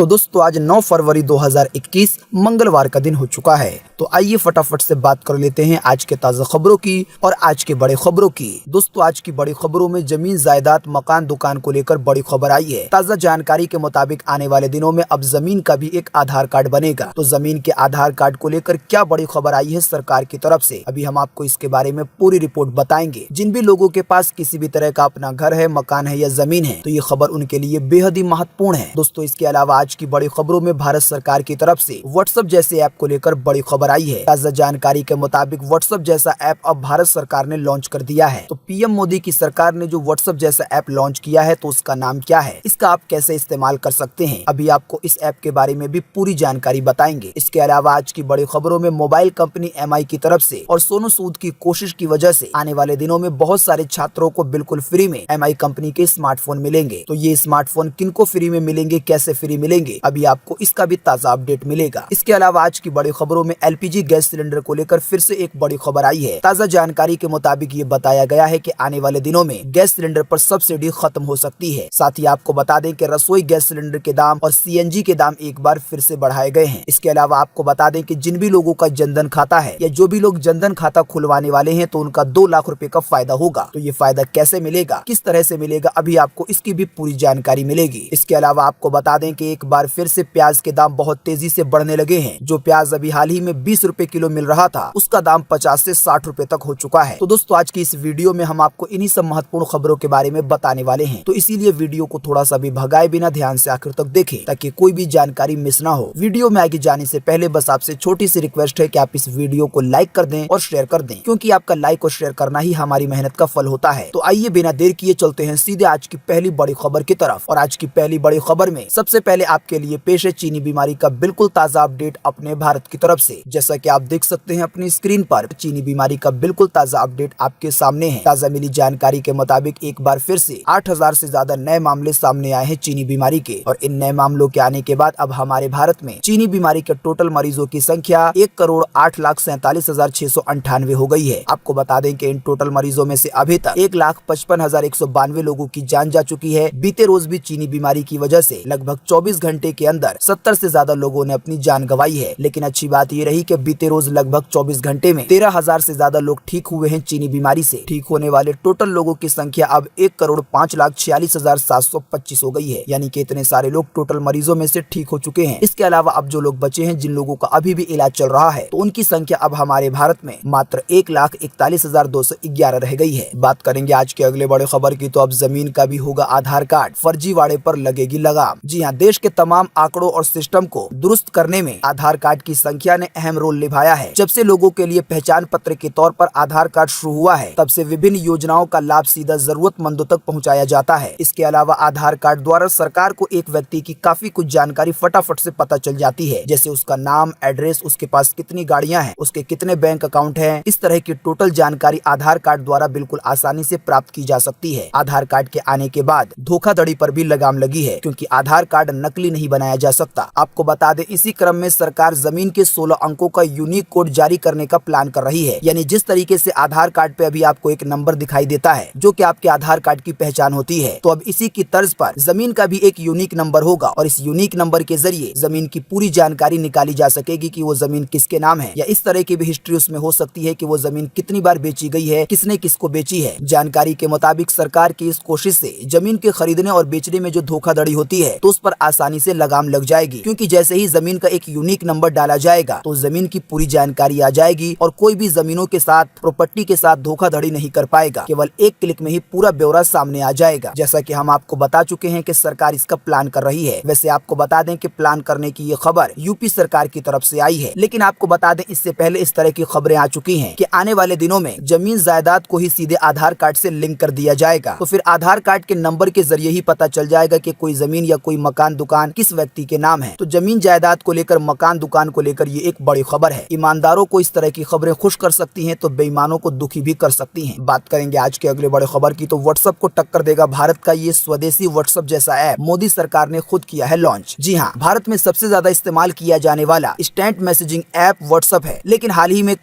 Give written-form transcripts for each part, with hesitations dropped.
तो दोस्तों आज 9 फरवरी 2021 मंगलवार का दिन हो चुका है। तो आइए फटाफट से बात कर लेते हैं आज के ताज़ा खबरों की और आज के बड़े खबरों की। दोस्तों आज की बड़ी खबरों में जमीन जायदाद मकान दुकान को लेकर बड़ी खबर आई है। ताज़ा जानकारी के मुताबिक आने वाले दिनों में अब जमीन का भी एक आधार कार्ड बनेगा। तो जमीन के आधार कार्ड को लेकर क्या बड़ी खबर आई है सरकार की तरफ से, अभी हम आपको इसके बारे में पूरी रिपोर्ट बताएंगे। जिन भी लोगों के पास किसी भी तरह का अपना घर है, मकान है या जमीन है, तो ये खबर उनके लिए बेहद ही महत्वपूर्ण है। दोस्तों इसके अलावा आज की बड़ी खबरों में भारत सरकार की तरफ से व्हाट्सएप जैसे ऐप को लेकर बड़ी खबर आई है। ताज़ा जानकारी के मुताबिक व्हाट्सएप जैसा ऐप अब भारत सरकार ने लॉन्च कर दिया है। तो पीएम मोदी की सरकार ने जो व्हाट्सएप जैसा ऐप लॉन्च किया है, तो उसका नाम क्या है, इसका आप कैसे इस्तेमाल कर सकते हैं, अभी आपको इस ऐप के बारे में भी पूरी जानकारी बताएंगे। इसके अलावा आज की बड़ी खबरों में मोबाइल कंपनी एमआई की तरफ से और सोनू सूद की कोशिश की वजह से आने वाले दिनों में बहुत सारे छात्रों को बिल्कुल फ्री में एमआई कंपनी के स्मार्टफोन मिलेंगे। तो ये स्मार्टफोन किनको फ्री में मिलेंगे, कैसे फ्री मिलेंगे, अभी आपको इसका भी ताज़ा अपडेट मिलेगा। इसके अलावा आज की बड़ी खबरों में एलपीजी गैस सिलेंडर को लेकर फिर से एक बड़ी खबर आई है। ताज़ा जानकारी के मुताबिक ये बताया गया है कि आने वाले दिनों में गैस सिलेंडर पर सब्सिडी खत्म हो सकती है। साथ ही आपको बता दें कि रसोई गैस सिलेंडर के दाम और सीएनजी के दाम एक बार फिर से बढ़ाए गए हैं। इसके अलावा आपको बता दें कि जिन भी लोगों का जनधन खाता है या जो भी लोग जनधन खाता खुलवाने वाले हैं, तो उनका 2 लाख रुपए का फायदा होगा। तो ये फायदा कैसे मिलेगा, किस तरह से मिलेगा, अभी आपको इसकी भी पूरी जानकारी मिलेगी। इसके अलावा आपको बता दें कि एक बार फिर से प्याज के दाम बहुत तेजी से बढ़ने लगे हैं। जो प्याज अभी हाल ही में 20 रुपए किलो मिल रहा था, उसका दाम 50 से 60 रुपए तक हो चुका है। तो दोस्तों आज की इस वीडियो में हम आपको इन्हीं सब महत्वपूर्ण खबरों के बारे में बताने वाले हैं। तो इसीलिए वीडियो को थोड़ा सा भी भगाए बिना ध्यान से आखिर तक देखें, ताकि कोई भी जानकारी मिस ना हो। वीडियो में आगे जाने से पहले बस आपसे छोटी सी रिक्वेस्ट है कि आप इस वीडियो को लाइक कर दें और शेयर कर दें, क्योंकि आपका लाइक और शेयर करना ही हमारी मेहनत का फल होता है। तो आइए बिना देर किए चलते हैं सीधे आज की पहली बड़ी खबर की तरफ। और आज की पहली बड़ी खबर में सबसे पहले आपके लिए पेश है चीनी बीमारी का बिल्कुल ताज़ा अपडेट अपने भारत की तरफ से। जैसा कि आप देख सकते हैं अपनी स्क्रीन पर, चीनी बीमारी का बिल्कुल ताज़ा अपडेट आपके सामने है। ताज़ा मिली जानकारी के मुताबिक एक बार फिर से 8000 से ज्यादा नए मामले सामने आए हैं चीनी बीमारी के। और इन नए मामलों के आने के बाद अब हमारे भारत में चीनी बीमारी के टोटल मरीजों की संख्या 1,08,47,698 हो गई है। आपको बता दें कि इन टोटल मरीजों में से अभी तक 1,55,192 लोगों की जान जा चुकी है। बीते रोज भी चीनी बीमारी की वजह से लगभग 24 घंटे के अंदर 70 से ज्यादा लोगों ने अपनी जान गंवाई है। लेकिन अच्छी बात ये रही कि बीते रोज लगभग 24 घंटे में 13,000 से ज्यादा लोग ठीक हुए हैं चीनी बीमारी से। ठीक होने वाले टोटल लोगों की संख्या अब 1,05,46,725 हो गई है। यानी कि इतने सारे लोग टोटल मरीजों में से ठीक हो चुके हैं। इसके अलावा अब जो लोग बचे हैं, जिन लोगों का अभी भी इलाज चल रहा है, तो उनकी संख्या अब हमारे भारत में मात्र 1,41,211 रह गई है। बात करेंगे आज के अगले बड़े खबर की, तो अब जमीन का भी होगा आधार कार्ड, फर्जीवाड़े पर लगेगी लगाम। जी हाँ, देश के तमाम आंकड़ों और सिस्टम को दुरुस्त करने में आधार कार्ड की संख्या ने अहम रोल निभाया है। जब से लोगों के लिए पहचान पत्र के तौर पर आधार कार्ड शुरू हुआ है, तब से विभिन्न योजनाओं का लाभ सीधा जरूरतमंदों तक पहुंचाया जाता है। इसके अलावा आधार कार्ड द्वारा सरकार को एक व्यक्ति की काफी कुछ जानकारी फटाफट से पता चल जाती है, जैसे उसका नाम, एड्रेस, उसके पास कितनी गाड़ियां हैं, उसके कितने बैंक अकाउंट हैं। इस तरह की टोटल जानकारी आधार कार्ड द्वारा बिल्कुल आसानी से प्राप्त की जा सकती है। आधार कार्ड के आने के बाद धोखाधड़ी पर भी लगाम लगी है, क्योंकि आधार कार्ड नकली नहीं बनाया जा सकता। आपको बता दें, इसी क्रम में सरकार जमीन के 16 अंकों का यूनिक कोड जारी करने का प्लान कर रही है। यानी जिस तरीके से आधार कार्ड पे अभी आपको एक नंबर दिखाई देता है, जो कि आपके आधार कार्ड की पहचान होती है, तो अब इसी की तर्ज पर जमीन का भी एक यूनिक नंबर होगा। और इस यूनिक नंबर के जरिए जमीन की पूरी जानकारी निकाली जा सकेगी कि वो जमीन किसके नाम है, या इस तरह की भी हिस्ट्री उसमें हो सकती है कि वो जमीन कितनी बार बेची गई है, किसने किसको बेची है। जानकारी के मुताबिक सरकार की इस कोशिश से जमीन के खरीदने और बेचने में जो धोखाधड़ी होती है, तो उस पर आसानी से लगाम लग जाएगी। क्योंकि जैसे ही जमीन का एक यूनिक नंबर डाला जाएगा, तो जमीन की पूरी जानकारी आ जाएगी और कोई भी जमीनों के साथ, प्रॉपर्टी के साथ धोखाधड़ी नहीं कर पाएगा। केवल एक क्लिक में ही पूरा ब्यौरा सामने आ जाएगा। जैसा कि हम आपको बता चुके हैं कि सरकार इसका प्लान कर रही है। वैसे आपको बता दें कि प्लान करने की ये खबर यूपी सरकार की तरफ से आई है। लेकिन आपको बता दें, इससे पहले इस तरह की खबरें आ चुकी हैं कि आने वाले दिनों में जमीन जायदाद को ही सीधे आधार कार्ड से लिंक कर दिया जाएगा। तो फिर आधार कार्ड के नंबर के जरिए ही पता चल जाएगा कि कोई जमीन या कोई मकान दुकान किस व्यक्ति के नाम है। तो जमीन जायदाद को लेकर, मकान दुकान को लेकर ये एक बड़ी खबर है। ईमानदारों को इस तरह की खबरें खुश कर सकती हैं, तो बेईमानों को दुखी भी कर सकती हैं। बात करेंगे आज के अगले बड़े खबर की, तो व्हाट्सएप को टक्कर देगा भारत का ये स्वदेशी व्हाट्सएप जैसा ऐप मोदी सरकार ने खुद किया है लॉन्च। जी हाँ, भारत में सबसे ज्यादा इस्तेमाल किया जाने वाला इंस्टेंट मैसेजिंग ऐप व्हाट्सएप है। लेकिन हाल ही में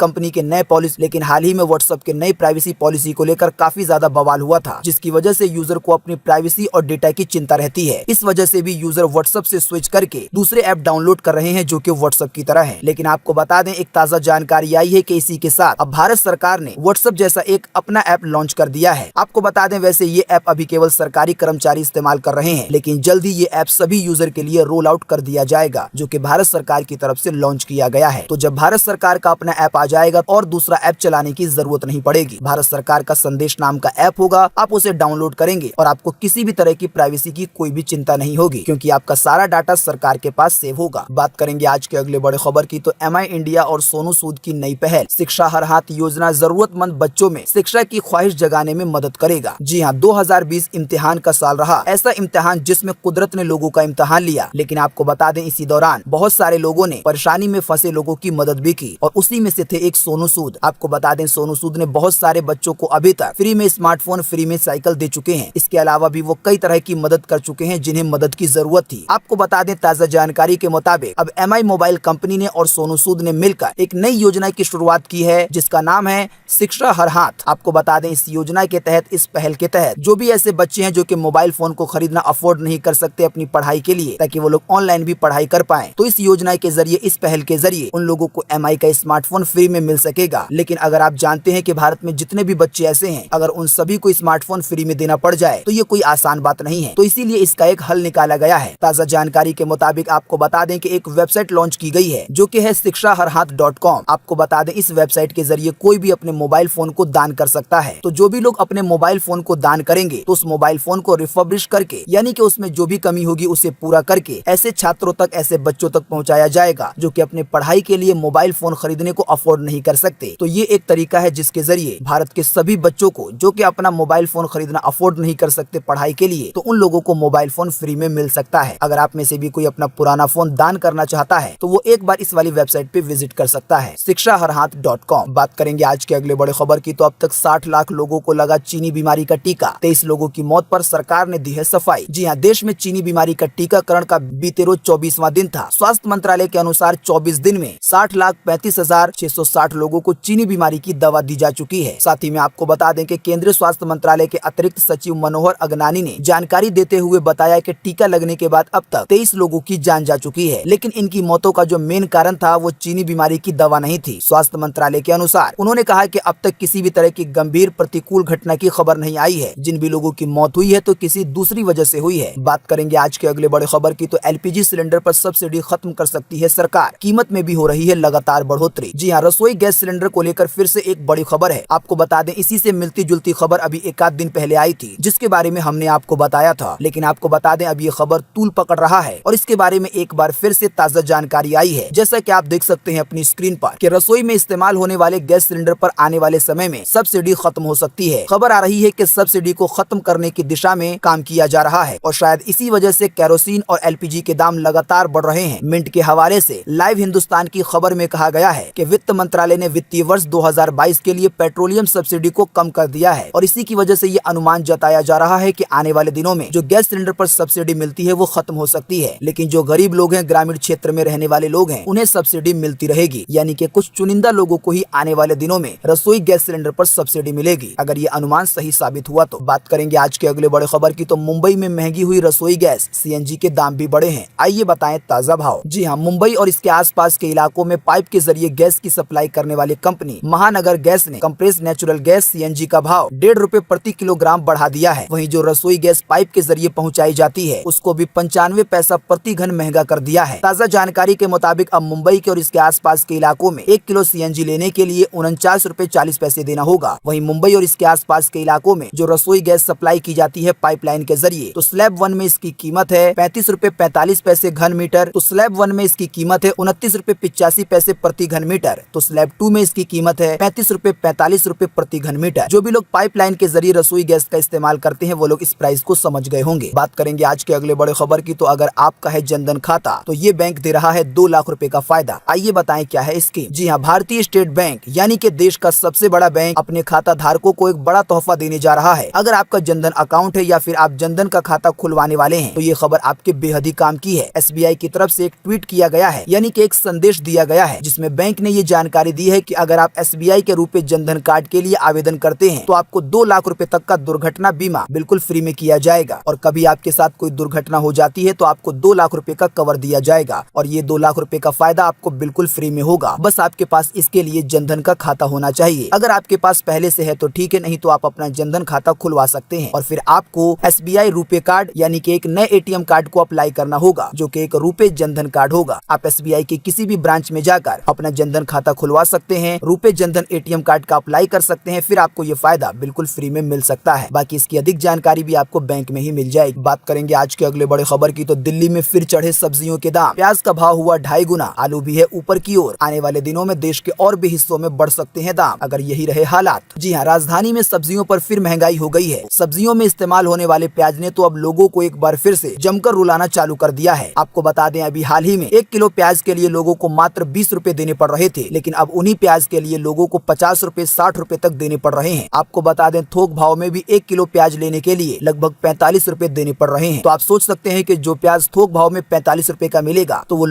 व्हाट्सएप के नई प्राइवेसी पॉलिसी को लेकर काफी ज्यादा बवाल हुआ था, जिसकी वजह से यूजर को अपनी प्राइवेसी और डेटा की चिंता रहती है। इस वजह से भी यूजर व्हाट्सएप व्हाट्सएप से स्विच करके दूसरे ऐप डाउनलोड कर रहे हैं जो कि व्हाट्सएप की तरह है। लेकिन आपको बता दें, एक ताजा जानकारी आई है कि इसी के साथ अब भारत सरकार ने व्हाट्सएप जैसा एक अपना ऐप लॉन्च कर दिया है। आपको बता दें, वैसे ये ऐप अभी केवल सरकारी कर्मचारी इस्तेमाल कर रहे हैं, लेकिन जल्दी ये ऐप सभी यूजर के लिए रोल आउट कर दिया जाएगा, जो कि भारत सरकार की तरफ से लॉन्च किया गया है। तो जब भारत सरकार का अपना ऐप आ जाएगा और दूसरा ऐप चलाने की जरूरत नहीं पड़ेगी। भारत सरकार का संदेश नाम का ऐप होगा, आप उसे डाउनलोड करेंगे और आपको किसी भी तरह की प्राइवेसी की कोई भी चिंता नहीं होगी, क्योंकि आपका सारा डाटा सरकार के पास सेव होगा। बात करेंगे आज के अगले बड़े खबर की, तो MI इंडिया और सोनू सूद की नई पहल शिक्षा हर हाथ योजना जरूरतमंद बच्चों में शिक्षा की ख्वाहिश जगाने में मदद करेगा। जी हाँ, 2020 इम्तिहान का साल रहा, ऐसा इम्तिहान जिसमें कुदरत ने लोगों का इम्तिहान लिया। लेकिन आपको बता दें, इसी दौरान बहुत सारे लोगों ने परेशानी में फंसे लोगों की मदद भी की और उसी में से थे एक सोनू सूद। आपको बता दें, सोनू सूद ने बहुत सारे बच्चों को अभी तक फ्री में स्मार्टफोन, फ्री में साइकिल दे चुके हैं। इसके अलावा भी वो कई तरह की मदद कर चुके हैं जिन्हें मदद की जरूरत थी। आपको बता दें, ताजा जानकारी के मुताबिक अब MI मोबाइल कंपनी ने और सोनू सूद ने मिलकर एक नई योजना की शुरुआत की है, जिसका नाम है शिक्षा हर हाथ। आपको बता दें, इस योजना के तहत, इस पहल के तहत जो भी ऐसे बच्चे हैं जो कि मोबाइल फोन को खरीदना अफोर्ड नहीं कर सकते अपनी पढ़ाई के लिए, ताकि वो लोग ऑनलाइन भी पढ़ाई कर पाएं, तो इस योजना के जरिए, इस पहल के जरिए उन लोगों को MI का स्मार्टफोन फ्री में मिल सकेगा। लेकिन अगर आप जानते हैं कि भारत में जितने भी बच्चे ऐसे हैं, अगर उन सभी को स्मार्टफोन फ्री में देना पड़ जाए तो ये कोई आसान बात नहीं है। तो इसीलिए इसका एक हल निकाला गया है। ताजा जानकारी के मुताबिक आपको बता दें कि एक वेबसाइट लॉन्च की गई है जो कि है शिक्षाहरहाथ.com। आपको बता दें, इस वेबसाइट के जरिए कोई भी अपने मोबाइल फोन को दान कर सकता है। तो जो भी लोग अपने मोबाइल फोन को दान करेंगे, तो उस मोबाइल फोन को रिफर्बिश करके, यानी कि उसमें जो भी कमी होगी उसे पूरा करके ऐसे छात्रों तक, ऐसे बच्चों तक पहुंचाया जाएगा जो कि अपने पढ़ाई के लिए मोबाइल फोन खरीदने को अफोर्ड नहीं कर सकते। तो ये एक तरीका है जिसके जरिए भारत के सभी बच्चों को, जो कि अपना मोबाइल फोन खरीदना अफोर्ड नहीं कर सकते पढ़ाई के लिए, तो उन लोगों को मोबाइल फोन फ्री में मिल सकता है। अगर आप में से भी कोई अपना पुराना फोन दान करना चाहता है तो वो एक बार इस वाली वेबसाइट पे विजिट कर सकता है, शिक्षाहरहाथ.com। बात करेंगे आज के अगले बड़े खबर की, तो अब तक 60 लाख लोगों को लगा चीनी बीमारी का टीका। 23 लोगों की मौत पर सरकार ने दी है सफाई। जी हाँ, देश में चीनी बीमारी का टीकाकरण का बीते रोज 24वां दिन था। स्वास्थ्य मंत्रालय के अनुसार 24 दिन में 60,35,660 लोगों को चीनी बीमारी की दवा दी जा चुकी है। साथ ही में आपको बता दें कि केंद्रीय स्वास्थ्य मंत्रालय के अतिरिक्त सचिव मनोहर अगनानी ने जानकारी देते हुए बताया कि टीका लगने के बाद अब तक 23 लोगों की जान जा चुकी है। लेकिन इनकी मौतों का जो मेन कारण था वो चीनी बीमारी की दवा नहीं थी। स्वास्थ्य मंत्रालय के अनुसार उन्होंने कहा कि अब तक किसी भी तरह की गंभीर प्रतिकूल घटना की खबर नहीं आई है। जिन भी लोगों की मौत हुई है तो किसी दूसरी वजह से हुई है। बात करेंगे आज के अगले बड़े खबर की, तो LPG सिलेंडर पर सब्सिडी खत्म कर सकती है सरकार, कीमत में भी हो रही है लगातार बढ़ोतरी। जी हाँ, रसोई गैस सिलेंडर को लेकर फिर से एक बड़ी खबर है। आपको बता दें, इसी से मिलती जुलती खबर अभी एक आध दिन पहले आई थी, जिसके बारे में हमने आपको बताया था। लेकिन आपको बता दें, अब ये खबर तूल पकड़ रहा है और इसके बारे में एक बार फिर से ताजा जानकारी आई है। जैसा कि आप देख सकते हैं अपनी स्क्रीन पर कि रसोई में इस्तेमाल होने वाले गैस सिलेंडर पर आने वाले समय में सब्सिडी खत्म हो सकती है। खबर आ रही है कि सब्सिडी को खत्म करने की दिशा में काम किया जा रहा है और शायद इसी वजह से केरोसिन और LPG के दाम लगातार बढ़ रहे हैं। मिंट के हवाले से लाइव हिंदुस्तान की खबर में कहा गया है कि वित्त मंत्रालय ने वित्तीय वर्ष 2022 के लिए पेट्रोलियम सब्सिडी को कम कर दिया है और इसी की वजह से ये अनुमान जताया जा रहा है कि आने वाले दिनों में जो गैस सिलेंडर पर सब्सिडी मिलती है वो खत्म हो सकती है। लेकिन जो गरीब लोग हैं, ग्रामीण क्षेत्र में रहने वाले लोग हैं, उन्हें सब्सिडी मिलती रहेगी, यानी कि कुछ चुनिंदा लोगों को ही आने वाले दिनों में रसोई गैस सिलेंडर पर सब्सिडी मिलेगी, अगर ये अनुमान सही साबित हुआ तो। बात करेंगे आज के अगले बड़े खबर की, तो मुंबई में महंगी हुई रसोई गैस CNG के दाम भी बढ़े हैं। आइए बताएं ताजा भाव। जी हाँ, मुंबई और इसके आसपास के इलाकों में पाइप के जरिए गैस की सप्लाई करने वाली कंपनी महानगर गैस ने कंप्रेस्ड नेचुरल गैस CNG का भाव 1.5 रुपए प्रति किलोग्राम बढ़ा दिया है। वहीं जो रसोई गैस पाइप के जरिए पहुंचाई जाती है उसको भी 95 पैसा प्रति घन महंगा कर दिया है। ताजा जानकारी के मुताबिक अब मुंबई के और इसके आसपास के इलाकों में 1 किलो CNG लेने के लिए 49 रुपए 40 पैसे देना होगा। वहीं मुंबई और इसके आसपास के इलाकों में जो रसोई गैस सप्लाई की जाती है पाइपलाइन के जरिए, तो स्लैब 1 में इसकी कीमत है 35 रुपए 45 पैसे घन मीटर, तो स्लैब 1 में इसकी कीमत है 29 रुपए 85 पैसे प्रति घन मीटर, तो स्लैब 2 में इसकी कीमत है 35 रुपए 45 रुपए प्रति घन मीटर। जो भी लोग पाइपलाइन के जरिए रसोई गैस का इस्तेमाल करते हैं वो लोग इस प्राइस को समझ गए होंगे। बात करेंगे आज के अगले बड़े खबर की, तो अगर आपका है जनधन खाता तो ये बैंक दे रहा है 2 लाख रुपए का फायदा। आइए बताएं क्या है इसकी। जी हाँ, भारतीय स्टेट बैंक यानी कि देश का सबसे बड़ा बैंक अपने खाता धारकों को एक बड़ा तोहफा देने जा रहा है। अगर आपका जनधन अकाउंट है या फिर आप जनधन का खाता खुलवाने वाले हैं तो ये खबर आपके बेहद ही काम की है। SBI की तरफ से एक ट्वीट किया गया है, यानी कि एक संदेश दिया गया है जिसमें बैंक ने ये जानकारी दी है कि अगर आप SBI के रूपे जनधन कार्ड के लिए आवेदन करते हैं तो आपको 2 लाख रुपए तक का दुर्घटना बीमा बिल्कुल फ्री में किया जाएगा और कभी आपके साथ कोई दुर्घटना हो जाती जाती है तो आपको 2 लाख रुपए का कवर दिया जाएगा और ये 2 लाख रुपए का फायदा आपको बिल्कुल फ्री में होगा। बस आपके पास इसके लिए जनधन का खाता होना चाहिए। अगर आपके पास पहले से है तो ठीक है, नहीं तो आप अपना जनधन खाता खुलवा सकते हैं और फिर आपको SBI रुपे कार्ड यानी कि एक नए ATM कार्ड को अप्लाई करना होगा जो कि एक रुपे जनधन कार्ड होगा। आप SBI के किसी भी ब्रांच में जाकर अपना जनधन खाता खुलवा सकते हैं, रुपे जनधन ATM कार्ड का अप्लाई कर सकते हैं, फिर आपको ये फायदा बिल्कुल फ्री में मिल सकता है। बाकी इसकी अधिक जानकारी भी आपको बैंक में ही मिल जाएगी। बात करेंगे आज के अगले बड़े खबर की तो दिल्ली में फिर चढ़े सब्जियों के दाम। प्याज का भाव हुआ 2.5 गुना, आलू भी है ऊपर की ओर। आने वाले दिनों में देश के और भी हिस्सों में बढ़ सकते हैं दाम अगर यही रहे हालात। जी हाँ, राजधानी में सब्जियों पर फिर महंगाई हो गई है। सब्जियों में इस्तेमाल होने वाले प्याज ने तो अब लोगों को एक बार फिर से जमकर रुलाना चालू कर दिया है। आपको बता दें, अभी हाल ही में 1 किलो प्याज के लिए लोगों को मात्र 20 रुपए देने पड़ रहे थे, लेकिन अब उन्हीं प्याज के लिए लोगों को 50 रुपए 60 रुपए तक देने पड़ रहे हैं। आपको बता दें, थोक भाव में भी 1 किलो प्याज लेने के लिए लगभग 45 रुपए देने पड़ रहे हैं। तो आप सोच सकते हैं कि जो प्याज थोक भाव में 45 रुपए का मिलेगा तो वो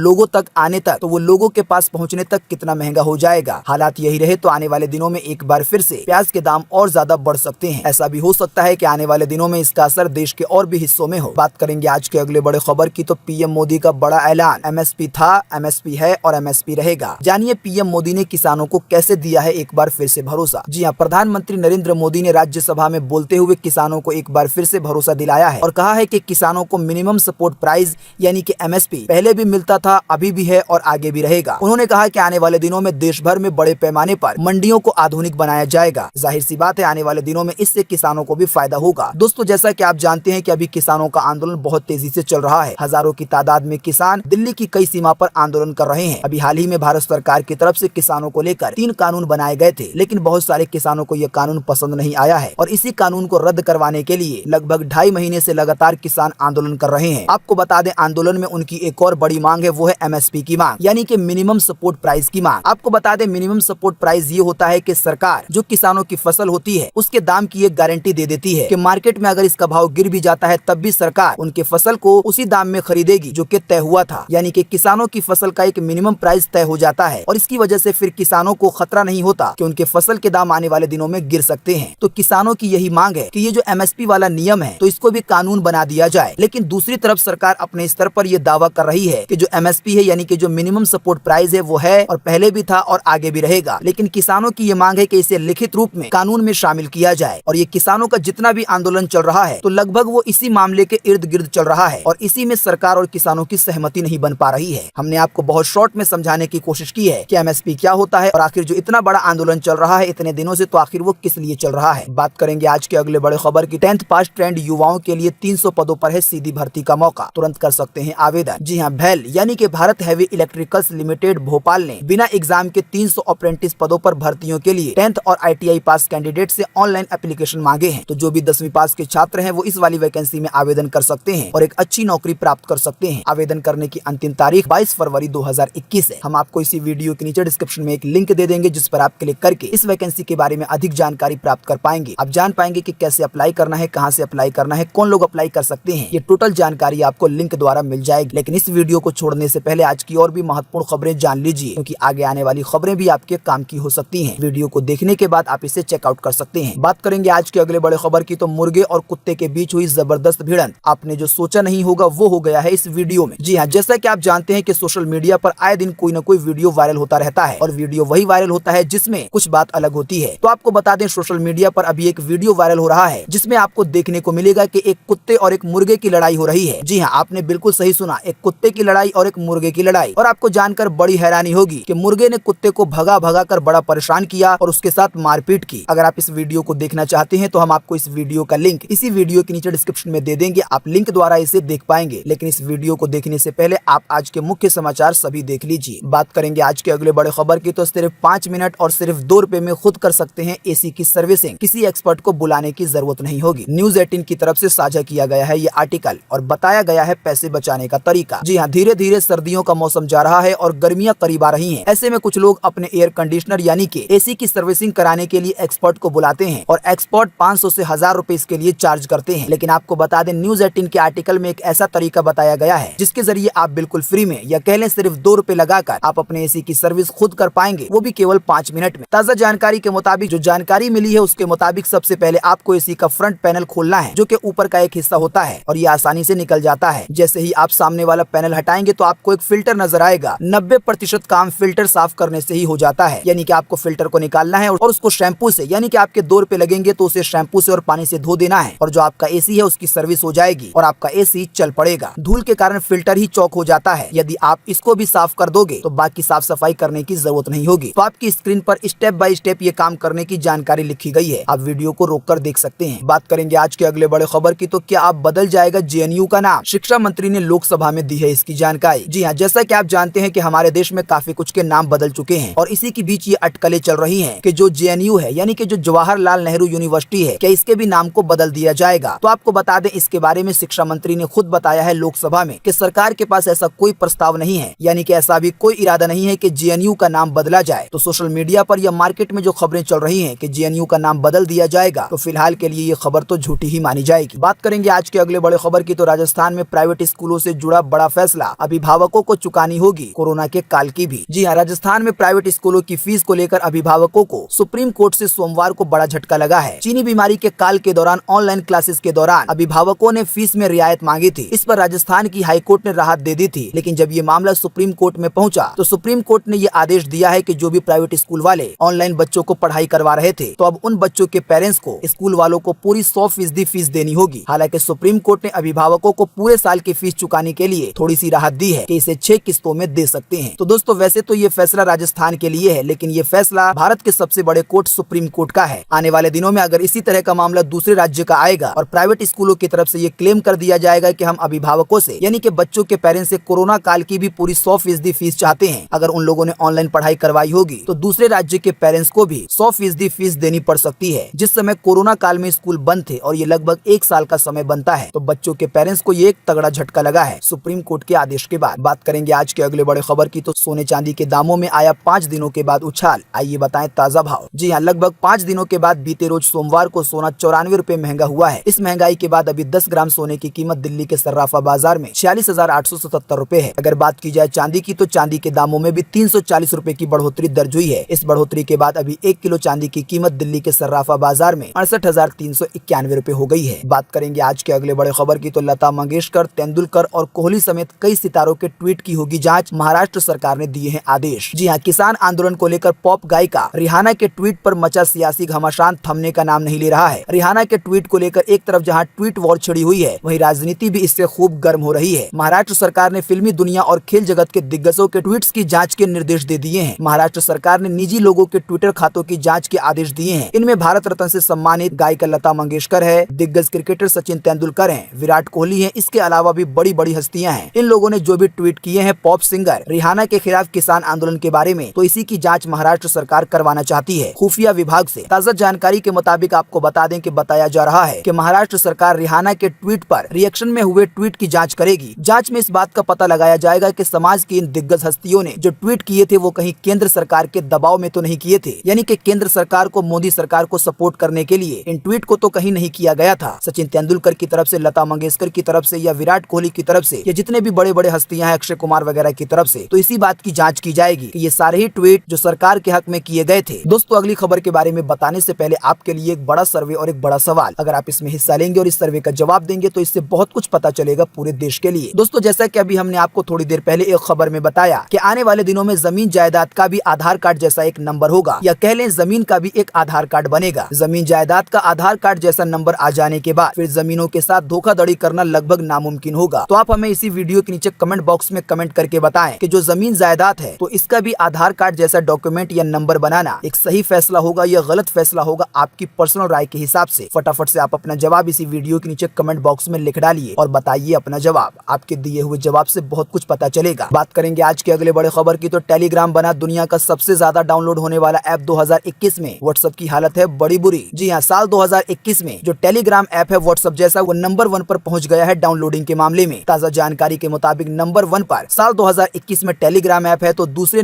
लोगों के पास पहुंचने तक कितना महंगा हो जाएगा। हालात यही रहे तो आने वाले दिनों में एक बार फिर से प्याज के दाम और ज्यादा बढ़ सकते हैं। ऐसा भी हो सकता है कि आने वाले दिनों में इसका असर देश के और भी हिस्सों में हो। बात करेंगे आज के अगले बड़े खबर की तो PM मोदी का बड़ा ऐलान। MSP था, MSP है और MSP रहेगा। जानिए PM मोदी ने किसानों को कैसे दिया है एक बार फिर से भरोसा। जी हाँ, प्रधानमंत्री नरेंद्र मोदी ने राज्यसभा में बोलते हुए किसानों को एक बार फिर से भरोसा दिलाया है और कहा है कि किसानों को मिनिमम सपोर्ट प्राइस यानी कि MSP पहले भी मिलता था, अभी भी है और आगे भी रहेगा। उन्होंने कहा कि आने वाले दिनों में देश भर में बड़े पैमाने पर मंडियों को आधुनिक बनाया जाएगा। जाहिर सी बात है, आने वाले दिनों में इससे किसानों को भी फायदा होगा। दोस्तों, जैसा कि आप जानते हैं कि अभी किसानों का आंदोलन बहुत तेजी से चल रहा है। हजारों की तादाद में किसान दिल्ली की कई सीमा पर आंदोलन कर रहे हैं। अभी हाल ही में भारत सरकार की तरफ से किसानों को लेकर 3 कानून बनाए गए थे, लेकिन बहुत सारे किसानों को यह कानून पसंद नहीं आया है और इसी कानून को रद्द करवाने के लिए लगभग 2.5 महीने से लगातार किसान आंदोलन कर रहे हैं। आपको बता दें, आंदोलन में उनकी एक और बड़ी मांग है, वो है MSP की मांग यानी कि मिनिमम सपोर्ट प्राइस की मांग। आपको बता दें, मिनिमम सपोर्ट प्राइस ये होता है कि सरकार जो किसानों की फसल होती है उसके दाम की एक गारंटी दे देती है कि मार्केट में अगर इसका भाव गिर भी जाता है तब भी सरकार उनके फसल को उसी दाम में खरीदेगी जो कि तय हुआ था। यानी कि किसानों की फसल का एक मिनिमम प्राइस तय हो जाता है और इसकी वजह से फिर किसानों को खतरा नहीं होता कि उनके फसल के दाम आने वाले दिनों में गिर सकते हैं। तो किसानों की यही मांग है कि ये जो MSP वाला नियम है तो इसको भी कानून बना दिया जाए। लेकिन दूसरी तरफ सरकार अपने स्तर पर यह दावा कर रही है कि जो MSP है यानी कि जो मिनिमम सपोर्ट प्राइस है वो है और पहले भी था और आगे भी रहेगा। लेकिन किसानों की ये मांग है कि इसे लिखित रूप में कानून में शामिल किया जाए और ये किसानों का जितना भी आंदोलन चल रहा है तो लगभग वो इसी मामले के इर्द गिर्द चल रहा है और इसी में सरकार और किसानों की सहमति नहीं बन पा रही है। हमने आपको बहुत शॉर्ट में समझाने की कोशिश की है कि MSP क्या होता है और आखिर जो इतना बड़ा आंदोलन चल रहा है इतने दिनों से तो आखिर वो किस लिए चल रहा है। बात करेंगे आज के अगले बड़े खबर की। 10th पास ट्रेंड युवाओं के लिए 300 पदों पर है सीधी भर्ती का मौका, तुरंत कर सकते हैं आवेदन। जी हाँ, भैल यानी कि Bharat heavy electricals limited Bhopal ने बिना एग्जाम के 300 अप्रेंटिस पदों पर भर्तियों के लिए 10th और ITI पास कैंडिडेट से ऑनलाइन एप्लीकेशन मांगे हैं। तो जो भी 10वीं पास के छात्र हैं वो इस वाली वैकेंसी में आवेदन कर सकते हैं और एक अच्छी नौकरी प्राप्त कर सकते हैं। आवेदन करने की अंतिम तारीख 22 फरवरी 2021 है। हम आपको इसी वीडियो के नीचे डिस्क्रिप्शन में एक लिंक दे देंगे जिस पर आप क्लिक करके इस वैकेंसी के बारे में अधिक जानकारी प्राप्त कर पाएंगे। आप जान पाएंगे कि कैसे अप्लाई करना है, कहां से अप्लाई करना है, कौन लोग अप्लाई कर सकते हैं। ये टोटल जानकारी आपको लिंक द्वारा मिल जाएगी। लेकिन इस वीडियो को छोड़ने से पहले आज की और भी महत्वपूर्ण खबरें जान लीजिए क्योंकि आगे आने वाली खबरें भी आपके काम की हो सकती हैं। वीडियो को देखने के बाद आप इसे चेकआउट कर सकते हैं। बात करेंगे आज के अगले बड़े खबर की तो मुर्गे और कुत्ते के बीच हुई जबरदस्त भिड़ंत। आपने जो सोचा नहीं होगा वो हो गया है इस वीडियो में। जी हाँ, जैसा कि आप जानते हैं कि सोशल मीडिया पर आए दिन कोई न कोई वीडियो वायरल होता रहता है और वीडियो वही वायरल होता है जिसमें कुछ बात अलग होती है। तो आपको बता दें, सोशल मीडिया पर अभी एक वीडियो वायरल हो रहा है जिसमें आपको देखने को मिलेगा कि एक कुत्ते और एक मुर्गे की लड़ाई हो रही है। जी हाँ, आपने बिल्कुल सही सुना, एक कुत्ते की लड़ाई और एक मुर्गे की लड़ाई। और आपको जानकर बड़ी हैरानी होगी कि मुर्गे ने कुत्ते को भगा भगा कर बड़ा परेशान किया और उसके साथ मारपीट की। अगर आप इस वीडियो को देखना चाहते हैं तो हम आपको इस वीडियो का लिंक इसी वीडियो के नीचे डिस्क्रिप्शन में दे देंगे, आप लिंक द्वारा इसे देख पाएंगे। लेकिन इस वीडियो को देखने से पहले आप आज के मुख्य समाचार सभी देख लीजिए। बात करेंगे आज के अगले बड़े खबर की तो सिर्फ 5 मिनट और सिर्फ 2 रुपए में खुद कर सकते हैं AC की सर्विसिंग। किसी एक्सपर्ट को बुलाने की जरूरत नहीं होगी। न्यूज 18 की तरफ से साझा किया गया है ये आर्टिकल और बताया गया है पैसे बचाने का तरीका। जी हाँ, धीरे धीरे सर्दियों का मौसम जा रहा है और गर्मियां करीब आ रही हैं। ऐसे में कुछ लोग अपने एयर कंडीशनर यानी कि AC की सर्विसिंग कराने के लिए एक्सपर्ट को बुलाते हैं और एक्सपर्ट 500 से 1000 रुपए इसके लिए चार्ज करते हैं। लेकिन आपको बता दें, न्यूज 18 के आर्टिकल में एक ऐसा तरीका बताया गया है जिसके जरिए आप बिल्कुल फ्री में या कह लें सिर्फ 2 रुपए लगाकर आप अपने AC की सर्विस खुद कर पाएंगे, वो भी केवल 5 मिनट में। ताजा जानकारी के मुताबिक जो जानकारी मिली है उसके मुताबिक सबसे पहले आपको AC का फ्रंट पैनल खोलना है जो कि ऊपर का एक हिस्सा होता है और ये आसानी से निकल जाता है। जैसे ही आप सामने वाला पैनल हटाएंगे तो आपको एक फिल्टर नजर आएगा। 90% काम फिल्टर साफ करने से ही हो जाता है, यानी कि आपको फिल्टर को निकालना है और उसको शैम्पू से, यानी कि आपके 2 रुपए लगेंगे तो उसे शैम्पू से और पानी से धो देना है और जो आपका एसी है उसकी सर्विस हो जाएगी और आपका एसी चल पड़ेगा। धूल के कारण फिल्टर ही चौक हो जाता है। यदि आप इसको भी साफ कर दोगे तो बाकी साफ सफाई करने की जरूरत नहीं होगी। तो आपकी स्क्रीन पर स्टेप बाय स्टेप ये काम करने की जानकारी लिखी गई है, आप वीडियो को रोककर देख सकते हैं। बात करेंगे आज के अगले बड़े खबर की, तो क्या अब बदल जाएगा जेएनयू का नाम? शिक्षा मंत्री ने लोकसभा में दी है इसकी जानकारी। जी हाँ, जैसा कि आप जानते हैं कि हमारे देश में काफी कुछ के नाम बदल चुके हैं और इसी के बीच ये अटकलें चल रही हैं कि जो जेएनयू है, यानी कि जो जवाहरलाल नेहरू यूनिवर्सिटी है, क्या इसके भी नाम को बदल दिया जाएगा? तो आपको बता दें, इसके बारे में शिक्षा मंत्री ने खुद बताया है लोकसभा में कि सरकार के पास ऐसा कोई प्रस्ताव नहीं है, यानी कि ऐसा भी कोई इरादा नहीं है कि जेएनयू का नाम बदला जाए। तो सोशल मीडिया पर या मार्केट में जो खबरें चल रही हैं कि जेएनयू का नाम बदल दिया जाएगा, तो फिलहाल के लिए ये खबर तो झूठी ही मानी जाएगी। बात करेंगे आज के अगले बड़े खबर की, तो राजस्थान में प्राइवेट स्कूलों से जुड़ा बड़ा फैसला, अभिभावकों को चुकानी होगी कोरोना के काल की भी। जी हाँ, राजस्थान में प्राइवेट स्कूलों की फीस को लेकर अभिभावकों को सुप्रीम कोर्ट से सोमवार को बड़ा झटका लगा है। चीनी बीमारी के काल के दौरान ऑनलाइन क्लासेस के दौरान अभिभावकों ने फीस में रियायत मांगी थी। इस पर राजस्थान की हाई कोर्ट ने राहत दे दी थी, लेकिन जब ये मामला सुप्रीम कोर्ट में पहुंचा तो सुप्रीम कोर्ट ने ये आदेश दिया है कि जो भी प्राइवेट स्कूल वाले ऑनलाइन बच्चों को पढ़ाई करवा रहे थे, तो अब उन बच्चों के पेरेंट्स को स्कूल वालों को पूरी 100% फीस देनी होगी। हालांकि सुप्रीम कोर्ट ने अभिभावकों को पूरे साल की फीस चुकाने के लिए थोड़ी सी राहत दी है कि इसे 6 किस्तों में दे सकते हैं। तो दोस्तों, वैसे तो ये फैसला राजस्थान के लिए है, लेकिन ये फैसला भारत के सबसे बड़े कोर्ट सुप्रीम कोर्ट का है। आने वाले दिनों में अगर इसी तरह का मामला दूसरे राज्य का आएगा और प्राइवेट स्कूलों की तरफ से ये क्लेम कर दिया जाएगा कि हम अभिभावकों से, यानी कि बच्चों के पेरेंट्स से कोरोना काल की भी पूरी 100% फीस चाहते हैं, अगर उन लोगों ने ऑनलाइन पढ़ाई करवाई होगी तो दूसरे राज्य के पेरेंट्स को भी 100% फीस देनी पड़ सकती है। जिस समय कोरोना काल में स्कूल बंद थे और ये लगभग 1 साल का समय बनता है, तो बच्चों के पेरेंट्स को ये एक तगड़ा झटका लगा है सुप्रीम कोर्ट के आदेश के बाद। बात करेंगे आज के अगले बड़े खबर की, तो सोने चांदी के दामों में आया 5 दिनों के बाद उछाल। आइए बताएं ताजा भाव। जी हाँ, लगभग 5 दिनों के बाद बीते रोज सोमवार को सोना 94 रुपए महंगा हुआ है। इस महंगाई के बाद अभी 10 ग्राम सोने की कीमत दिल्ली के सर्राफा बाजार में 46,877 रुपए है। अगर बात की जाए चांदी की, तो चांदी के दामों में भी 340 रुपए की बढ़ोतरी दर्ज हुई है। इस बढ़ोतरी के बाद अभी 1 किलो चांदी की कीमत दिल्ली के सर्राफा बाजार में 68,391 रुपए हो गई है। बात करेंगे आज के अगले बड़े खबर की, तो लता मंगेशकर, तेंदुलकर और कोहली समेत कई सितारों के ट्वीट की होगी जांच, महाराष्ट्र सरकार ने दिए हैं आदेश। जी हाँ, किसान आंदोलन को लेकर पॉप गायिका रिहाना के ट्वीट पर मचा सियासी घमासान थमने का नाम नहीं ले रहा है। रिहाना के ट्वीट को लेकर एक तरफ जहां ट्वीट वॉर छिड़ी हुई है, वहीं राजनीति भी इससे खूब गर्म हो रही है। महाराष्ट्र सरकार ने फिल्मी दुनिया और खेल जगत के दिग्गजों के ट्वीट्स की जांच के निर्देश दे दिए हैं। महाराष्ट्र सरकार ने निजी लोगों के ट्विटर खातों की जांच के आदेश दिए हैं। इनमें भारत रत्न से सम्मानित गायिका लता मंगेशकर है, दिग्गज क्रिकेटर सचिन तेंदुलकर हैं, विराट कोहली हैं, इसके अलावा भी बड़ी बड़ी हस्तियां हैं। इन लोगों ने जो भी ट्वीट किए हैं पॉप सिंगर रिहाना के खिलाफ किसान आंदोलन के बारे में, तो इसी की जांच महाराष्ट्र सरकार करवाना चाहती है खुफिया विभाग से। ताजा जानकारी के मुताबिक आपको बता दें कि बताया जा रहा है कि महाराष्ट्र सरकार रिहाना के ट्वीट पर रिएक्शन में हुए ट्वीट की जांच करेगी। जांच में इस बात का पता लगाया जाएगा कि समाज की इन दिग्गज हस्तियों ने जो ट्वीट किए थे वो कहीं केंद्र सरकार के दबाव में तो नहीं किए थे, यानी कि केंद्र सरकार को, मोदी सरकार को सपोर्ट करने के लिए इन ट्वीट को तो कहीं नहीं किया गया था। सचिन तेंदुलकर की तरफ से, लता मंगेशकर की तरफ से या विराट कोहली की तरफ से, या जितने भी बड़े बड़े हस्तियां हैं, अक्षय कुमार वगैरह की तरफ से, तो इसी बात की जांच की जाएगी कि ये सारे ही ट्वीट जो सरकार के हक में किए गए थे। दोस्तों, अगली खबर के बारे में बताने से पहले आपके लिए एक बड़ा सर्वे और एक बड़ा सवाल। अगर आप इसमें हिस्सा लेंगे और इस सर्वे का जवाब देंगे तो इससे बहुत कुछ पता चलेगा पूरे देश के लिए। दोस्तों, जैसा कि अभी हमने आपको थोड़ी देर पहले एक खबर में बताया कि आने वाले दिनों में जमीन जायदाद का भी आधार कार्ड जैसा एक नंबर होगा, या कह लें जमीन का भी एक आधार कार्ड बनेगा। जमीन जायदाद का आधार कार्ड जैसा नंबर आ जाने के बाद फिर जमीनों के साथ धोखाधड़ी करना लगभग नामुमकिन होगा। तो आप हमें इसी वीडियो के नीचे कमेंट बॉक्स में कमेंट करके बताएं कि जो जमीन जायदाद है तो इसका भी आधार कार्ड जैसा डॉक्यूमेंट या नंबर बनाना एक सही फैसला होगा या गलत फैसला होगा, आपकी पर्सनल राय के हिसाब से। फटाफट से आप अपना जवाब इसी वीडियो के नीचे कमेंट बॉक्स में लिख डालिए और बताइए अपना जवाब। आपके दिए हुए जवाब से बहुत कुछ पता चलेगा। बात करेंगे आज के अगले बड़े खबर की, तो टेलीग्राम बना दुनिया का सबसे ज्यादा डाउनलोड होने वाला ऐप 2021 में। व्हाट्सएप की हालत है बड़ी बुरी। जी हाँ, साल 2021 में जो टेलीग्राम ऐप है व्हाट्सएप जैसा, वो नंबर 1 पर पहुंच गया है डाउनलोडिंग के मामले में। ताजा जानकारी के मुताबिक नंबर 1 पर साल 2021 में टेलीग्राम ऐप है, तो दूसरे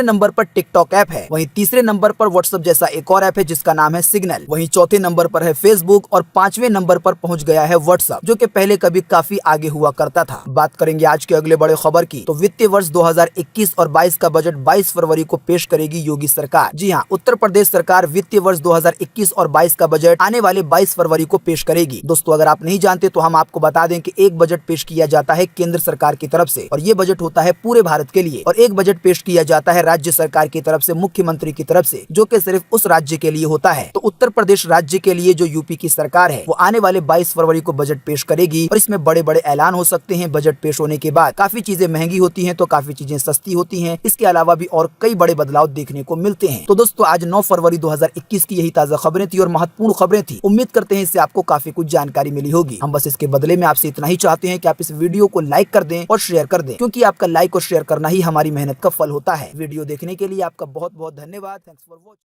नंबर पर टिकटॉक ऐप है, वहीं तीसरे नंबर पर व्हाट्सएप जैसा एक और ऐप है जिसका नाम है सिग्नल, वहीं चौथे नंबर पर है फेसबुक और 5वें नंबर पर पहुंच गया है व्हाट्सएप, जो कि पहले कभी काफी आगे हुआ करता था। बात करेंगे आज के अगले बड़े खबर की, तो वित्तीय वर्ष 2021 और 22 का बजट 22 फरवरी को पेश करेगी योगी सरकार। जी हाँ, उत्तर प्रदेश सरकार वित्तीय वर्ष 2021 और 22 का बजट आने वाले 22 फरवरी को पेश करेगी। दोस्तों, अगर आप नहीं जानते तो हम आपको बता दें कि एक बजट पेश किया जाता है केंद्र सरकार की तरफ से और ये बजट होता है पूरे भारत के लिए, और एक बजट पेश किया जाता है राज्य सरकार की तरफ से, मुख्यमंत्री की तरफ से, जो कि सिर्फ उस राज्य के लिए होता है। तो उत्तर प्रदेश राज्य के लिए जो यूपी की सरकार है वो आने वाले 22 फरवरी को बजट पेश करेगी और इसमें बड़े बड़े ऐलान हो सकते हैं। बजट पेश होने के बाद काफी चीजें महंगी होती हैं तो काफी चीजें सस्ती होती हैं। इसके अलावा भी और कई बड़े बदलाव देखने को मिलते हैं। तो दोस्तों आज 9 फरवरी 2021 की यही ताजा खबरें थी और महत्वपूर्ण खबरें थी। उम्मीद करते हैं इससे आपको काफी कुछ जानकारी मिली होगी। हम बस इसके बदले में आपसे इतना ही चाहते हैं कि आप इस वीडियो को लाइक कर दें और शेयर कर दें, क्योंकि आपका लाइक और शेयर करना ही हमारी मेहनत का फल होता है। वीडियो देखने के लिए आपका बहुत बहुत धन्यवाद। Thanks for watching.